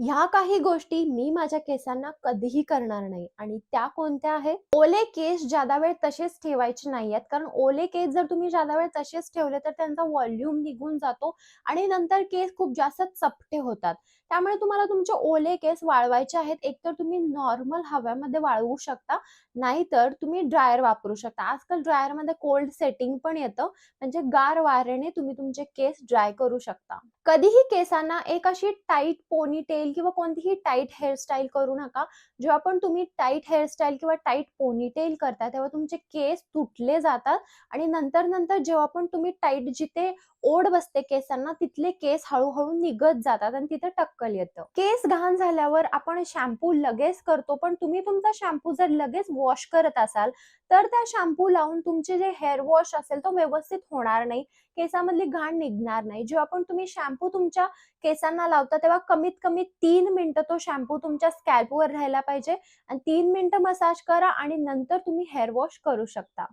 ह्या काही गोष्टी मी माझ्या केसांना कधीही करणार नाही आणि त्या कोणत्या आहेत? ओले केस ज्यादा वेळ तसेच ठेवायचे नाहीयेत. कारण ओले केस जर तुम्ही ज्यादा वेळ तसेच ठेवले तर त्यांचा व्हॉल्यूम निघून जातो आणि नंतर केस खूप जास्त चपटे होतात. त्यामुळे तुम्हाला तुमचे ओले केस वाळवायचे आहेत. एकतर तुम्ही नॉर्मल हव्यामध्ये वाळवू शकता, नाहीतर तुम्ही ड्रायर वापरू शकता. आजकाल ड्रायरमध्ये कोल्ड सेटिंग पण येतं, म्हणजे गार वाऱ्याने तुम्ही तुमचे केस ड्राय करू शकता. कधीही केसांना एक अशी टाईट पोनीटेल किंवा कोणतीही टाईट हेअरस्टाईल करू नका. जेव्हा पण तुम्ही टाईट हेअरस्टाईल किंवा टाईट पोनीटेल करता, तेव्हा तुमचे केस तुटले जातात आणि नंतर जेव्हा पण तुम्ही टाईट जिथे ओढ बसते केसांना, तिथले केस हळू निघत जातात आणि तिथे टक्कल येतं. केस घाण झाल्यावर आपण शॅम्पू लगेच करतो, पण तुम्ही तुमचा शॅम्पू जर लगेच वॉश करत असाल, तर त्या शॅम्पू लावून तुमचे जे हेअर वॉश असेल, तो व्यवस्थित होणार नाही. केसामधली घाण निघणार नाही. जेव्हा पण तुम्ही शॅम्पू तुमच्या केसांना लावता, तेव्हा कमीत कमी 3 मिनिटं तो शॅम्पू तुमच्या स्कॅल्पवर राहायला पाहिजे आणि 3 मिनिटं मसाज करा आणि नंतर तुम्ही हेअर वॉश करू शकता.